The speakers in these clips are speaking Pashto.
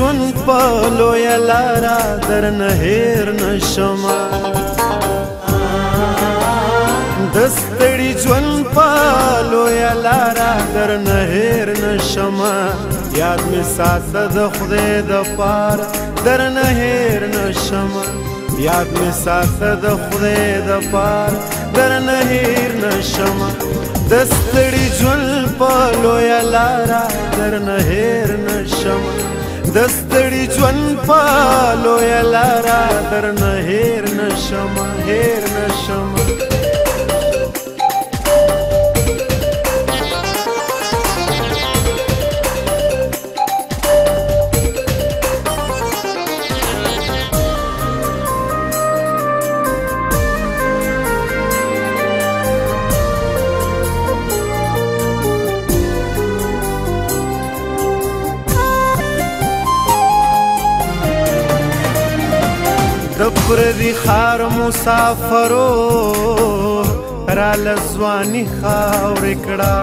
ژوند په لویه لاره درنه هېر نشمه د ستړي ژوند په لویه لاره درنه هېر نشمه یاد مې ساته د خدای دپاره درنه هېر نشمه یاد مې ساته د خدای دپاره درنه هېر نشمه د ستړي ژوند په لویه لاره درنه هېر نشمه د ستړي ژوند په لویه لاره درنه هېر نشمه هېر نشمه د پردي ښار مسافرو راله ځواني خاورې کړه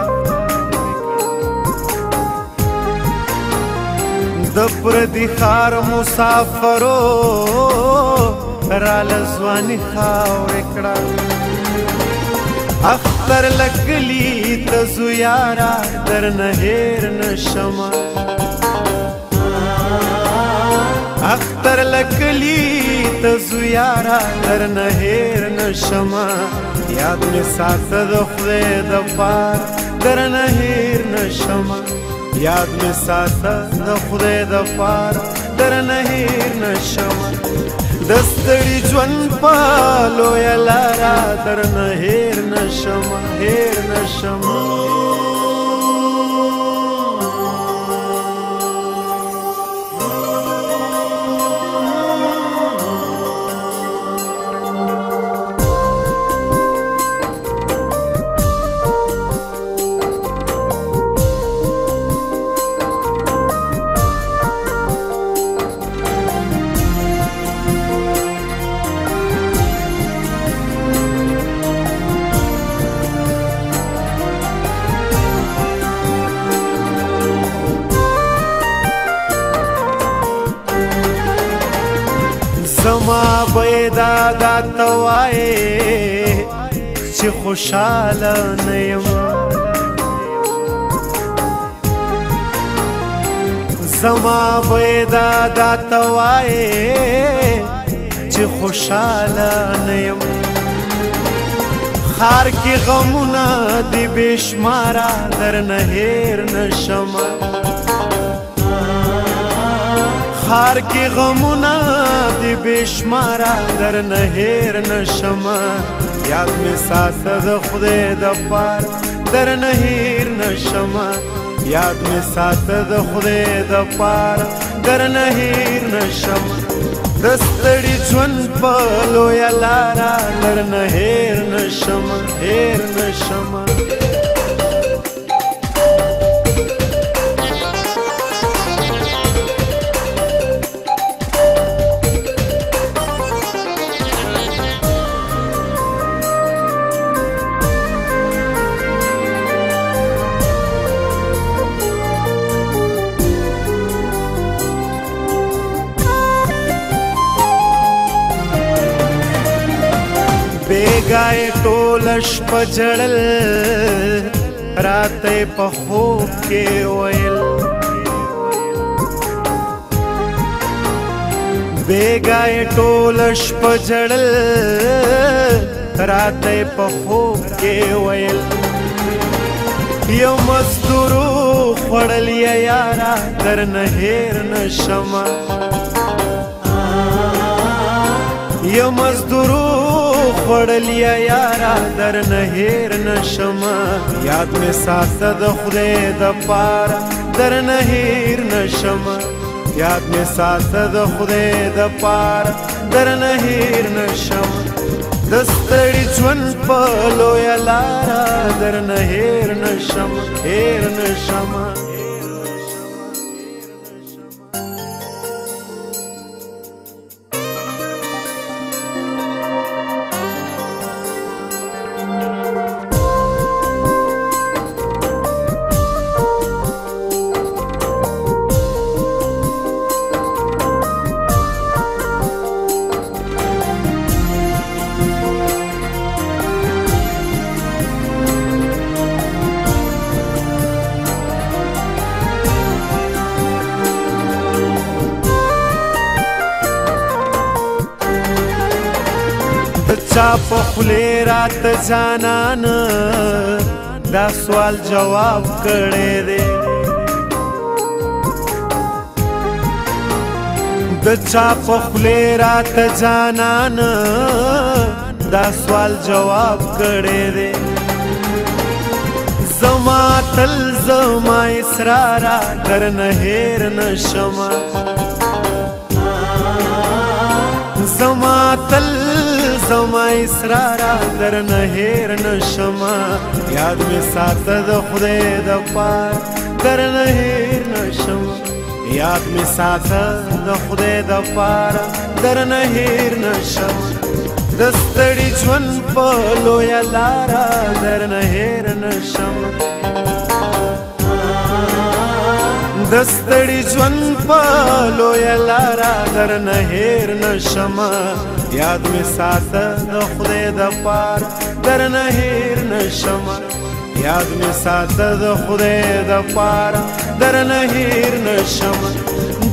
د پردي ښار مسافرو راله ځواني خاورې کړه اختر لکلي ته زو یاره درنه هېر نشمه اختر لکلي ته زو یاره درنه هېر نشمه یاد مې ساته د خدای دپاره درنه هېر نشمه یاد مې ساته د خدای دپاره درنه هېر نشمه د ستړي ژوند په لویه لاره درنه هېر نشمه هېر نشمه زما به یې دادا ته وایې چې خوشحاله نه یم زما به یې دادا ته وایې چې خوشحاله نه یم ښار کې غمونه دي بې شماره درنه هېر نشمه ښار کې غمونه دي بې شماره درنه هېر نشمه یاد مې ساته د خدای دپاره درنه هېر نشمه یاد مې ساته د خدای دپاره درنه هېر نشمه د ستړي ژوند په لویه لاره درنه هېر نشمه هېر نشمه بیګا یې ټوله شپه ژړل راته یې په خوب کې ویل بیګا یې ټوله شپه ژړل راته یې په خوب کې ویل یو مزدورو خوړل یې یاره درنه هېر نشمه یو مزدورو خوړل یې یاره درنه هېر نشمه یاد مې ساته د خدای دپاره درنه هېر نشمه یاد مې ساته د خدای دپاره درنه هېر نشمه د ستړي ژوند په لویه لاره درنه هېر نشمه هېر نشمه چا په خولې راته جانان دا سوال جواب کړی دی د چا په خولې راته جانان دا سوال جواب کړی دی زما تل زما اسرارا درنه هیر نشمه زما تل زما اسرارا درنه هیر نشمه یاد می ساته د خدای د پار درنه هیر نشمه یاد می ساته د خدای د پار درنه هیر نشمه د ستړي ژوند په لویه لاره درنه هیر نشمه د ستړي ژوند په لویه لاره درنه هیر نشمه یاد می ساته د خدای د پاره درنه هیر نشمه یاد می ساته د خدای د پاره درنه هیر نشمه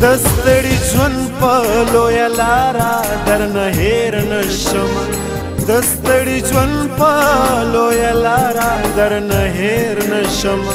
د ستړي ژوند په لویه لاره درنه هیر نشمه د ستړي ژوند په لویه لاره درنه هیر نشمه